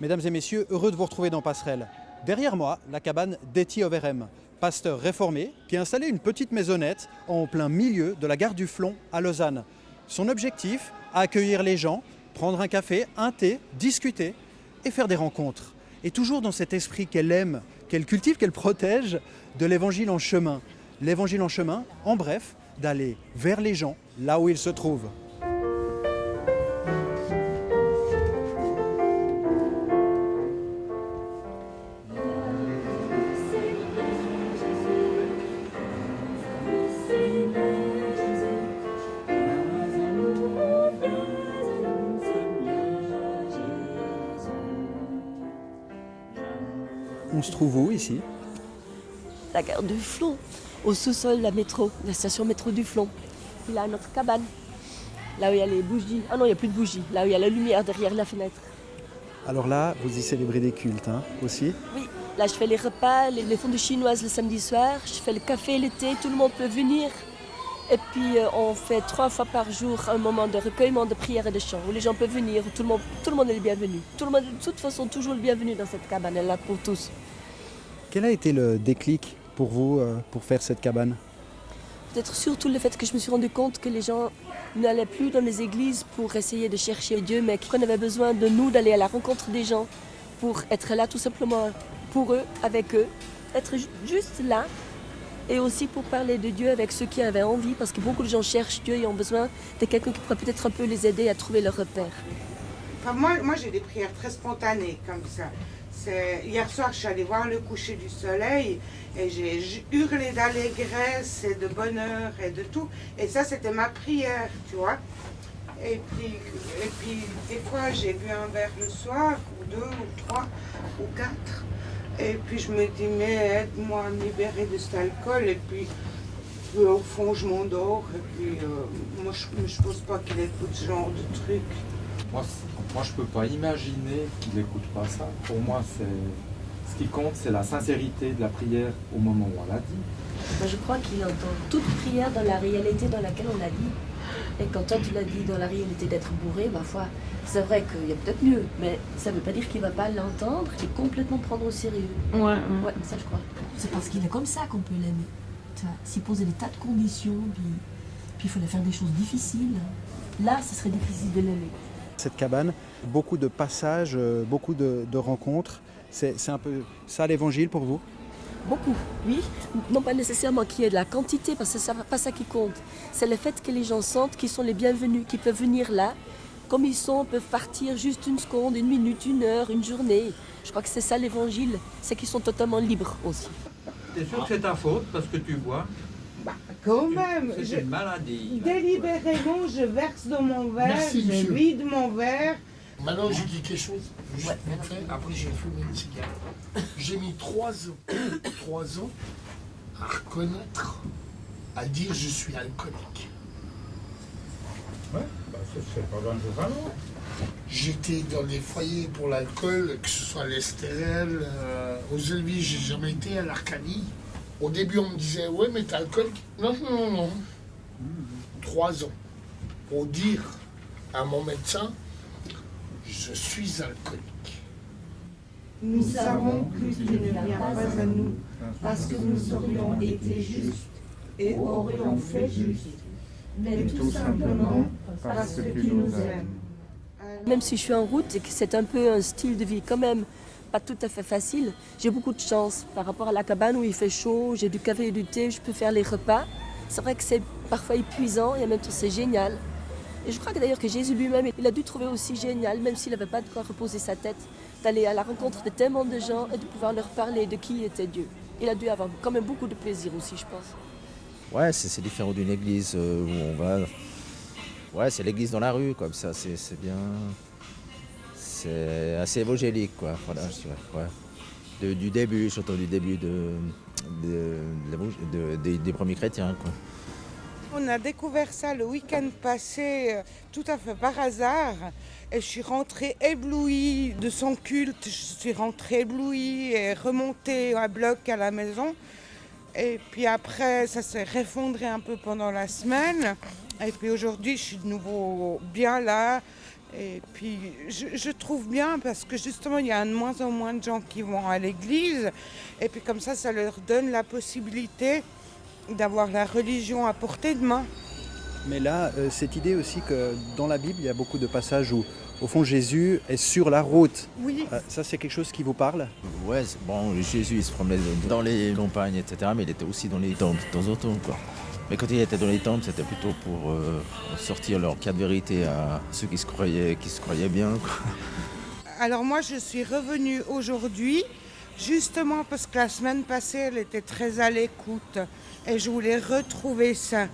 Mesdames et messieurs, heureux de vous retrouver dans Passerelle. Derrière moi, la cabane d'Etty Overhem, pasteur réformé qui a installé une petite maisonnette en plein milieu de la gare du Flon à Lausanne. Son objectif, accueillir les gens, prendre un café, un thé, discuter et faire des rencontres. Et toujours dans cet esprit qu'elle aime, qu'elle cultive, qu'elle protège, de l'évangile en chemin. L'évangile en chemin, en bref, d'aller vers les gens, là où ils se trouvent. On se trouve où ici ? La gare du Flon, au sous-sol de la station métro du Flon. Puis là, notre cabane, là où il y a les bougies. Ah non, il n'y a plus de bougies, là où il y a la lumière derrière la fenêtre. Alors là, vous y célébrez des cultes, aussi ? Oui, là je fais les repas, les fondues chinoises le samedi soir, je fais le café, le thé, tout le monde peut venir. Et puis on fait 3 fois par jour un moment de recueillement, de prière et de chant, où les gens peuvent venir, où tout le monde est le bienvenu. Tout le monde est de toute façon toujours le bienvenu dans cette cabane, elle est là pour tous. Quel a été le déclic pour vous pour faire cette cabane ? Peut-être surtout le fait que je me suis rendu compte que les gens n'allaient plus dans les églises pour essayer de chercher Dieu, mais qu'on avait besoin de nous, d'aller à la rencontre des gens pour être là tout simplement pour eux, avec eux, être juste là. Et aussi pour parler de Dieu avec ceux qui avaient envie, parce que beaucoup de gens cherchent Dieu et ont besoin de quelqu'un qui pourrait peut-être un peu les aider à trouver leur repère. Enfin, moi j'ai des prières très spontanées comme ça. Hier soir, je suis allée voir le coucher du soleil et j'ai hurlé d'allégresse et de bonheur et de tout. Et ça, c'était ma prière, tu vois. Et puis des fois, j'ai bu un verre le soir, ou 2, ou 3, ou 4. Et puis je me dis, mais aide-moi à me libérer de cet alcool. Et puis au fond, je m'endors. Et puis moi, je pense pas qu'il écoute ce genre de truc. Moi, je peux pas imaginer qu'il n'écoute pas ça. Pour moi, ce qui compte, c'est la sincérité de la prière au moment où on l'a dit. Moi, je crois qu'il entend toute prière dans la réalité dans laquelle on l'a dit. Et quand toi, tu l'as dit dans la réalité d'être bourré, ma foi, c'est vrai qu'il y a peut-être mieux, mais ça ne veut pas dire qu'il ne va pas l'entendre et complètement prendre au sérieux. Ouais, ça, je crois. C'est parce qu'il est comme ça qu'on peut l'aimer. Tu vois, s'il posait des tas de conditions, puis il fallait faire des choses difficiles, là, ce serait difficile de l'aimer. Cette cabane, beaucoup de passages, beaucoup de rencontres. C'est un peu ça l'évangile pour vous ? Beaucoup, oui. Non pas nécessairement qu'il y ait de la quantité, parce que c'est pas ça qui compte. C'est le fait que les gens sentent qu'ils sont les bienvenus, qu'ils peuvent venir là, comme ils sont, peuvent partir juste une seconde, une minute, une heure, une journée. Je crois que c'est ça l'évangile, c'est qu'ils sont totalement libres aussi. T'es sûr que c'est ta faute parce que tu bois ? Quand même, C'est une maladie. délibérément, je verse dans mon verre, Merci, je monsieur. vide mon verre. Maintenant, je dis quelque chose. Juste vite fait, après j'ai fumé une cigarette. J'ai mis 3 ans à reconnaître, à dire je suis alcoolique. Ouais, ça c'est pas d'un jour à l'autre. J'étais dans des foyers pour l'alcool, que ce soit à l'Estérel, aux Elvis, j'ai jamais été, à l'Arcanie. Au début, on me disait, ouais, mais t'es alcoolique. Non. 3 ans. Pour dire à mon médecin, je suis alcoolique. Nous savons que tu ne viens pas à nous, parce que nous aurions été justes et aurions fait juste, mais tout simplement parce que tu nous aimes. Même si je suis en route et que c'est un peu un style de vie quand même pas tout à fait facile, j'ai beaucoup de chance par rapport à la cabane où il fait chaud, j'ai du café et du thé, je peux faire les repas. C'est vrai que c'est parfois épuisant et en même temps c'est génial. Et je crois que d'ailleurs que Jésus lui-même, il a dû trouver aussi génial, même s'il n'avait pas de quoi reposer sa tête, d'aller à la rencontre de tellement de gens et de pouvoir leur parler de qui était Dieu. Il a dû avoir quand même beaucoup de plaisir aussi, je pense. Ouais, c'est différent d'une église où on va. Ouais, c'est l'église dans la rue, comme ça, c'est bien. C'est assez évangélique, quoi. Voilà, je dirais. Ouais. Du début, surtout du début des premiers chrétiens, quoi. On a découvert ça le week-end passé, tout à fait par hasard. Et je suis rentrée éblouie de son culte. Je suis rentrée éblouie et remontée à bloc à la maison. Et puis après, ça s'est effondré un peu pendant la semaine. Et puis aujourd'hui, je suis de nouveau bien là. Et puis je trouve bien parce que justement il y a de moins en moins de gens qui vont à l'église et puis comme ça leur donne la possibilité d'avoir la religion à portée de main. Mais là, cette idée aussi que dans la Bible, il y a beaucoup de passages où, au fond, Jésus est sur la route. Oui. Ça, c'est quelque chose qui vous parle? Ouais, bon, Jésus il se promenait dans les campagnes, etc. Mais il était aussi dans les temples de temps en temps, quoi. Mais quand il était dans les temples, c'était plutôt pour sortir leur cas de vérité à ceux qui se croyaient bien, quoi. Alors moi je suis revenue aujourd'hui justement parce que la semaine passée elle était très à l'écoute et je voulais retrouver ça.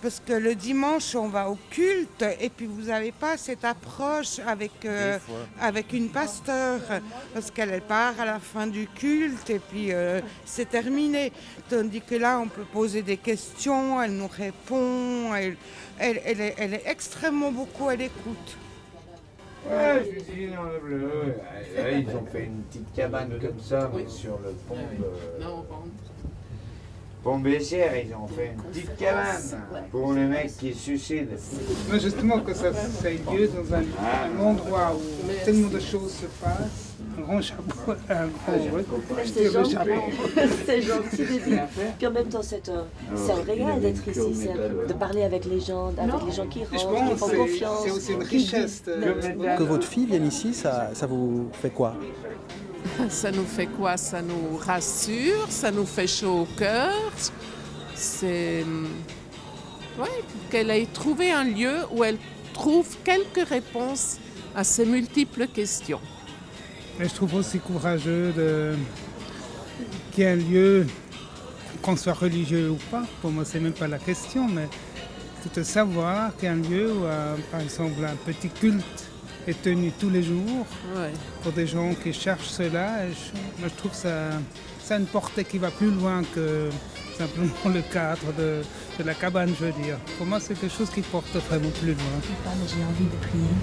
Parce que le dimanche, on va au culte et puis vous n'avez pas cette approche avec une pasteur. Parce qu'elle part à la fin du culte et puis c'est terminé. Tandis que là, on peut poser des questions, elle nous répond. Elle est extrêmement beaucoup à l'écoute. Ouais, je me suis dit, non, là, ils ont fait une petite cabane comme ça, mais sur le pont de... Pont Bessières, ils ont fait une petite cabane pour le mec qui se suicide. Mais justement, que ça ait lieu dans un endroit où tellement de choses se passent, un grand chapeau, un grand C'est gentil, bébé. Puis en même temps, c'est un régal d'être ici, de parler avec les gens qui rentrent, qui font confiance. C'est aussi une richesse. Que votre fille vienne ici, ça vous fait quoi? Ça nous fait quoi? Ça nous rassure, ça nous fait chaud au cœur. C'est qu'elle ait trouvé un lieu où elle trouve quelques réponses à ses multiples questions. Et je trouve aussi courageux qu'il y ait un lieu, qu'on soit religieux ou pas. Pour moi, c'est même pas la question, mais tout de savoir qu'il y a un lieu où, par exemple, un petit culte est tenu tous les jours pour des gens qui cherchent cela. Et moi, je trouve que ça a une portée qui va plus loin que simplement le cadre de la cabane, je veux dire. Pour moi, c'est quelque chose qui porte vraiment plus loin. J'ai envie de prier.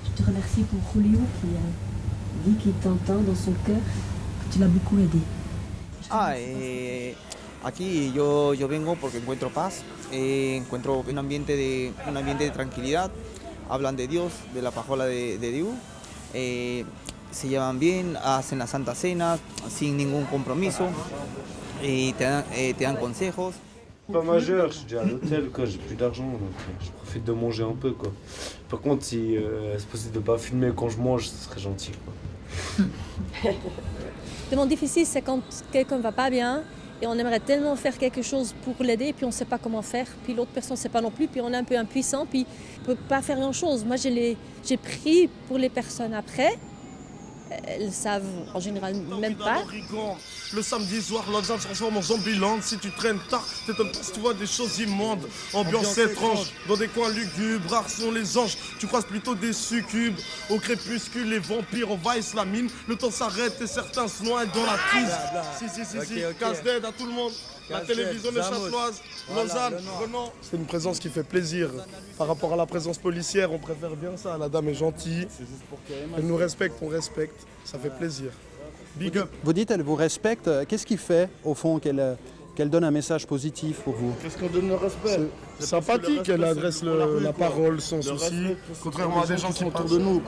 Je te remercie pour Julio qui a dit qu'il t'entend dans son cœur, que tu l'as beaucoup aidé. Aquí yo vengo porque encuentro paz, encuentro un ambiente de tranquilidad. Hablan de Dios, de la pajola de Dios, se llevan bien, hacen la Santa Cena sin ningún compromiso, te dan consejos. Pas majeur, je suis déjà à l'hôtel, quoi, j'ai plus d'argent, donc je profite de manger un peu, quoi. Par contre, si c'est possible de pas filmer quand je mange, ce serait gentil, quoi. Le monde difficile, c'est quand quelqu'un ne va pas bien et on aimerait tellement faire quelque chose pour l'aider et puis on ne sait pas comment faire, puis l'autre personne ne sait pas non plus, puis on est un peu impuissant, puis on ne peut pas faire grand-chose. Moi, j'ai prié pour les personnes après. Elles savent en général même pas. Le samedi soir, Lausanne se transforme en Zombieland. Si tu traînes tard, t'étonnes pas si tu vois des choses immondes. Ambiance étrange, dans des coins lugubres, rares sont les anges. Tu croises plutôt des succubes. Au crépuscule, les vampires envahissent la mine. Le temps s'arrête et certains se noient dans la crise. Si, casse-dead à tout le monde. La télévision neuchâteloise, Lausanne, Renan. C'est une présence qui fait plaisir. Par rapport à la présence policière, on préfère bien ça. La dame est gentille. Elle nous respecte, on respecte. Ça fait plaisir. Big up. Vous dites, elle vous respecte. Qu'est-ce qui fait, au fond, qu'elle donne un message positif pour vous? Qu'est-ce qu'on donne le respect? C'est sympathique, elle adresse la parole sans souci. Contrairement à des gens qui sont autour de nous.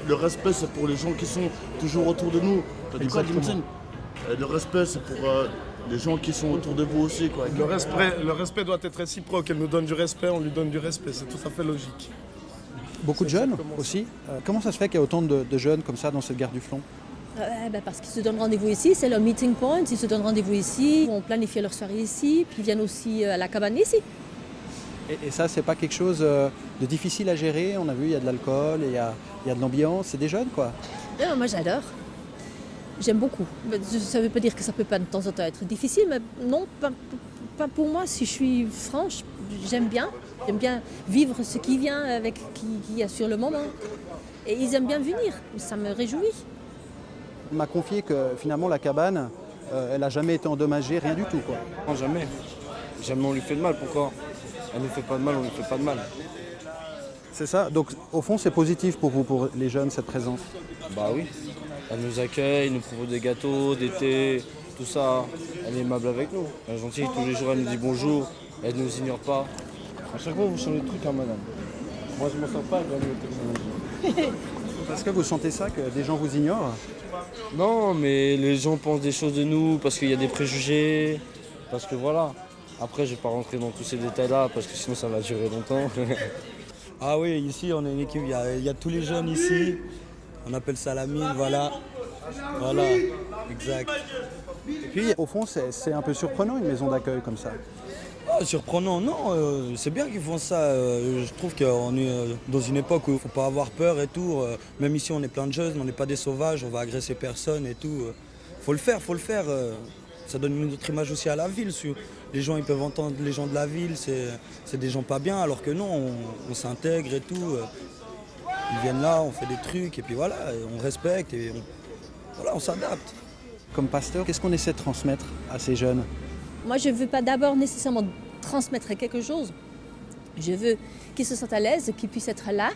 Le respect, c'est pour les gens qui sont toujours autour de nous. T'as dit quoi, Dimson? Le respect, c'est pour les gens qui sont autour de vous aussi, quoi. Le respect doit être réciproque. Elle nous donne du respect, on lui donne du respect. C'est tout à fait logique. Beaucoup de jeunes aussi. Comment ça se fait qu'il y a autant de jeunes comme ça dans cette gare du Flon? Parce qu'ils se donnent rendez-vous ici, c'est leur meeting point, ils se donnent rendez-vous ici, ils vont planifier leur soirée ici, puis ils viennent aussi à la cabane ici. Et ça, c'est pas quelque chose de difficile à gérer? On a vu, il y a de l'alcool, il y a de l'ambiance, c'est des jeunes, quoi. Non, moi j'adore. J'aime beaucoup. Ça ne veut pas dire que ça ne peut pas de temps en temps être difficile, mais non, pas pour moi. Si je suis franche, j'aime bien vivre ce qui vient avec qui y a sur le moment. Et ils aiment bien venir, ça me réjouit. On m'a confié que finalement la cabane, elle n'a jamais été endommagée, rien du tout, quoi. Non, jamais. Jamais on lui fait de mal, pourquoi? Elle ne fait pas de mal, on ne lui fait pas de mal. C'est ça, donc au fond c'est positif pour vous, pour les jeunes, cette présence? Bah oui. Elle nous accueille, nous propose des gâteaux, des thés, tout ça. Elle est aimable avec nous. Elle est gentille, tous les jours elle nous dit bonjour, elle ne nous ignore pas. À chaque fois vous changez de truc, hein, madame. Moi, je m'en sors pas dans les technologies. Parce que vous sentez ça, que des gens vous ignorent? Non, mais les gens pensent des choses de nous parce qu'il y a des préjugés, parce que voilà. Après, je vais pas rentrer dans tous ces détails-là parce que sinon ça va durer longtemps. Ah oui, ici on est une équipe, il y a tous les jeunes ici, on appelle ça la mine, voilà. Voilà, exact. Et puis, au fond, c'est un peu surprenant une maison d'accueil comme ça. Ah, surprenant, non, c'est bien qu'ils font ça. Je trouve qu'on est dans une époque où il ne faut pas avoir peur et tout. Même ici, on est plein de jeunes, on n'est pas des sauvages, on va agresser personne et tout. Faut le faire. Ça donne une autre image aussi à la ville. Les gens, ils peuvent entendre les gens de la ville, c'est des gens pas bien, alors que non, on s'intègre et tout. Ils viennent là, on fait des trucs et puis voilà, on respecte et on s'adapte. Comme pasteur, qu'est-ce qu'on essaie de transmettre à ces jeunes? Moi, je ne veux pas d'abord nécessairement transmettre quelque chose. Je veux qu'ils se sentent à l'aise, qu'ils puissent être là.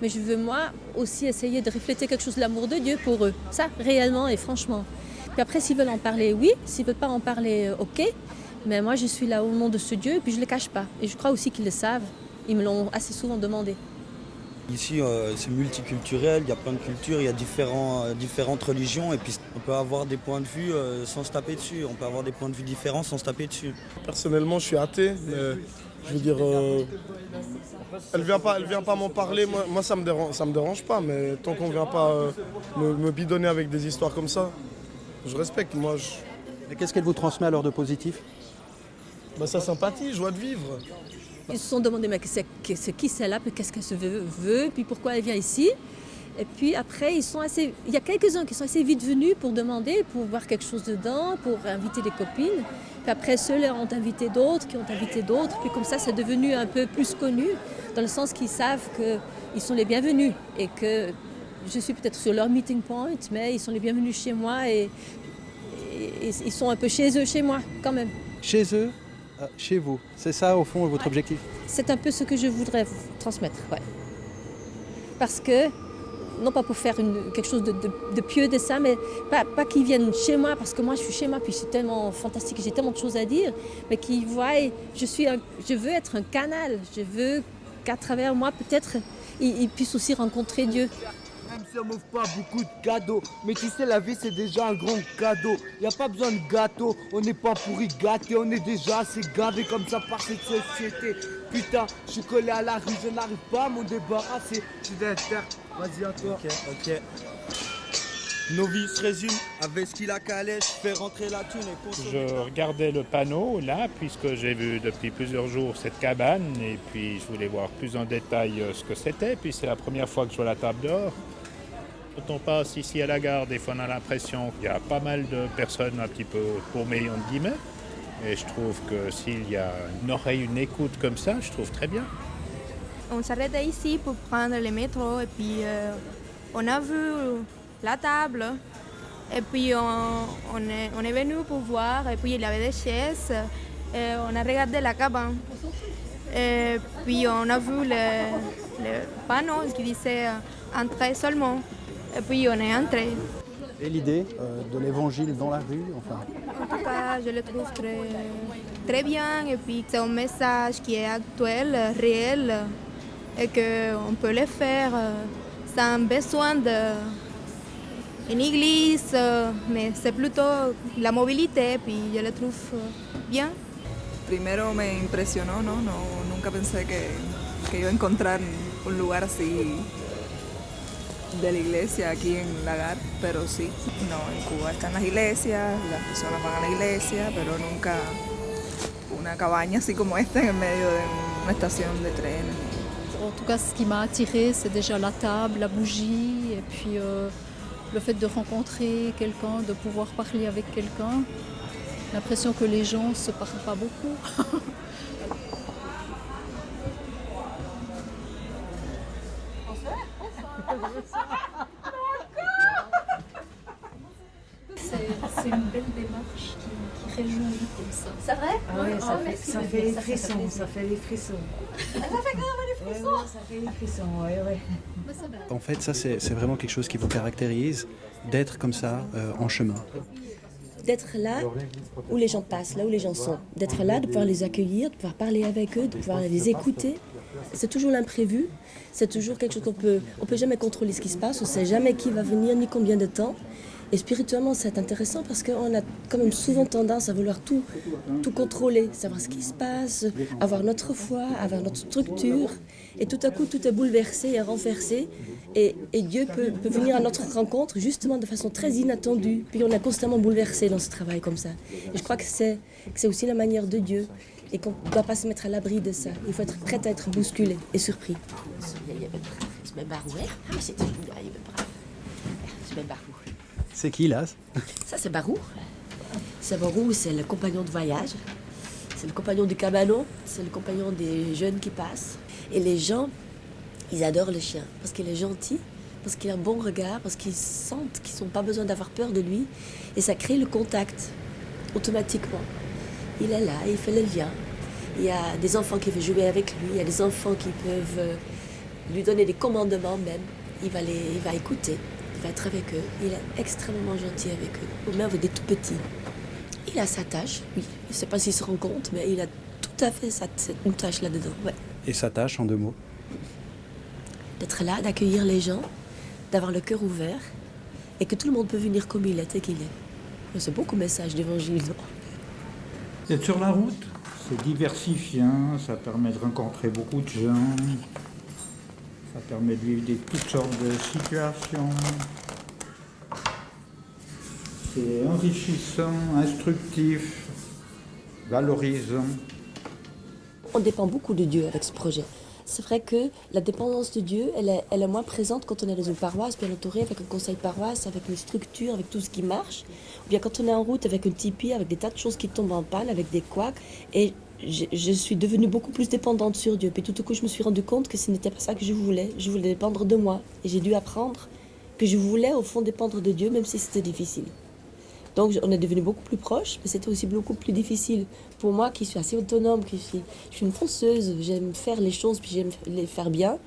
Mais je veux, moi, aussi essayer de refléter quelque chose de l'amour de Dieu pour eux. Ça, réellement et franchement. Puis après, s'ils veulent en parler, oui. S'ils ne veulent pas en parler, ok. Mais moi, je suis là au nom de ce Dieu et puis je ne le cache pas. Et je crois aussi qu'ils le savent. Ils me l'ont assez souvent demandé. Ici, c'est multiculturel, il y a plein de cultures, il y a différentes religions et puis on peut avoir des points de vue sans se taper dessus, on peut avoir des points de vue différents sans se taper dessus. Personnellement, je suis athée, mais je veux dire, elle vient pas m'en parler, moi ça me dérange pas, mais tant qu'on vient pas me bidonner avec des histoires comme ça, je respecte. Et qu'est-ce qu'elle vous transmet alors de positif? Sa sympathie, joie de vivre. Ils se sont demandé mais c'est qui celle-là, puis qu'est-ce qu'elle se veut, puis pourquoi elle vient ici. Et puis après, il y a quelques-uns qui sont assez vite venus pour demander, pour voir quelque chose dedans, pour inviter des copines. Puis après, ceux-là ont invité d'autres, qui ont invité d'autres. Puis comme ça, c'est devenu un peu plus connu, dans le sens qu'ils savent qu'ils sont les bienvenus. Et que je suis peut-être sur leur meeting point, mais ils sont les bienvenus chez moi et ils sont un peu chez eux, chez moi, quand même. Chez eux, chez vous. C'est ça, au fond, votre objectif? C'est un peu ce que je voudrais transmettre, ouais. Parce que, non pas pour faire quelque chose de pieux de ça, mais pas qu'ils viennent chez moi, parce que moi je suis chez moi, puis c'est tellement fantastique, j'ai tellement de choses à dire, mais qu'ils voient, je veux être un canal, je veux qu'à travers moi, peut-être, ils puissent aussi rencontrer Dieu. Même si on m'offre pas beaucoup de cadeaux, mais tu sais, la vie c'est déjà un grand cadeau. Y a pas besoin de gâteau, on n'est pas pourri gâté, on est déjà assez gavé comme ça par cette société. Putain, je suis collé à la rue, je n'arrive pas à m'en débarrasser. Je suis d'inter, vas-y à toi. Ok. Nos vies se résument avec ce qu'il a calèche, fait rentrer la thune et consommer. Je regardais le panneau là, puisque j'ai vu depuis plusieurs jours cette cabane, et puis je voulais voir plus en détail ce que c'était, puis c'est la première fois que je vois la table dehors. Quand on passe ici à la gare, des fois on a l'impression qu'il y a pas mal de personnes un petit peu paumées entre guillemets. Et je trouve que s'il y a une oreille, une écoute comme ça, je trouve très bien. On s'arrêtait ici pour prendre le métro et puis on a vu la table. Et puis on est venu pour voir et puis il y avait des chaises. Et on a regardé la cabane. Et puis on a vu le panneau qui disait entrer seulement. Et puis on est entré. Et l'idée de l'évangile dans la rue, enfin. En tout cas, je le trouve très bien. Et puis c'est un message qui est actuel, réel, et qu'on peut le faire sans besoin d'une église, mais c'est plutôt la mobilité, puis je le trouve bien. Primero me impresionó, ¿no? Nunca pensé que iba a encontrar un lugar así de la iglesia aquí en Lagar, pero sí. No, en Cuba están las iglesias, las personas van a la iglesia, pero nunca una cabaña así como esta en el medio de una estación de tren. En tout cas, ce qui m'a attirée, c'est déjà la table, la bougie, et puis le fait de rencontrer quelqu'un, de pouvoir parler avec quelqu'un. L'impression que les gens ne se parlent pas beaucoup. C'est une belle démarche qui réjouit comme ça. C'est vrai? Ah ouais, ça fait les frissons, ça fait les frissons. Ça fait grave les frissons? Ouais, ça fait les frissons, ouais. En fait, ça, c'est vraiment quelque chose qui vous caractérise, d'être comme ça, en chemin. D'être là où les gens passent, là où les gens sont. D'être là, de pouvoir les accueillir, de pouvoir parler avec eux, de pouvoir les écouter. C'est toujours l'imprévu, c'est toujours quelque chose on peut jamais contrôler ce qui se passe, on ne sait jamais qui va venir ni combien de temps. Et spirituellement, c'est intéressant parce qu'on a quand même souvent tendance à vouloir tout contrôler, savoir ce qui se passe, avoir notre foi, avoir notre structure. Et tout à coup, tout est bouleversé et renversé. Et Dieu peut venir à notre rencontre justement de façon très inattendue. Puis on est constamment bouleversé dans ce travail comme ça. Et je crois que c'est aussi la manière de Dieu. Et qu'on ne doit pas se mettre à l'abri de ça. Il faut être prêt à être bousculé et surpris. C'est qui là? Ça, c'est Barou. C'est Barou, c'est le compagnon de voyage. C'est le compagnon du cabanon. C'est le compagnon des jeunes qui passent. Et les gens, ils adorent le chien. Parce qu'il est gentil, parce qu'il a un bon regard, parce qu'ils sentent qu'ils n'ont pas besoin d'avoir peur de lui. Et ça crée le contact, automatiquement. Il est là, il fait le lien. Il y a des enfants qui veulent jouer avec lui. Il y a des enfants qui peuvent lui donner des commandements même. Il va écouter. Il va être avec eux. Il est extrêmement gentil avec eux, ou même avec des tout petits. Il a sa tâche, oui. Je ne sais pas s'il se rend compte, mais il a tout à fait une tâche là-dedans. Ouais. Et sa tâche, en 2 mots? D'être là, d'accueillir les gens, d'avoir le cœur ouvert, et que tout le monde peut venir comme il est et qu'il est. C'est beaucoup message d'évangile. Être sur la route, c'est diversifiant, ça permet de rencontrer beaucoup de gens. Ça permet de vivre toutes sortes de situations. C'est enrichissant, instructif, valorisant. On dépend beaucoup de Dieu avec ce projet. C'est vrai que la dépendance de Dieu, elle est moins présente quand on est dans une paroisse bien entourée, avec un conseil de paroisse, avec une structure, avec tout ce qui marche. Ou bien quand on est en route avec un tipi, avec des tas de choses qui tombent en panne, avec des couacs. Et je suis devenue beaucoup plus dépendante sur Dieu. Puis tout à coup, je me suis rendu compte que ce n'était pas ça que je voulais. Je voulais dépendre de moi. Et j'ai dû apprendre que je voulais, au fond, dépendre de Dieu, même si c'était difficile. Donc, on est devenus beaucoup plus proches, mais c'était aussi beaucoup plus difficile. Pour moi, qui suis assez autonome, je suis une fonceuse, j'aime faire les choses, puis j'aime les faire bien.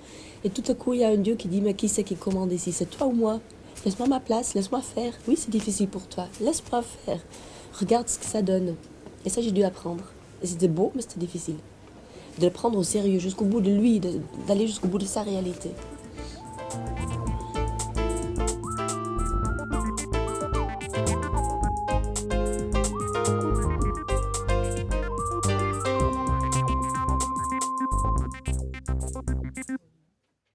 Et tout à coup, il y a un Dieu qui dit, mais qui c'est qui commande ici? C'est toi ou moi? Laisse-moi ma place, laisse-moi faire. Oui, c'est difficile pour toi, laisse-moi faire. Regarde ce que ça donne. Et ça, j'ai dû apprendre. Et c'était beau, mais c'était difficile. De le prendre au sérieux, jusqu'au bout de lui, d'aller jusqu'au bout de sa réalité.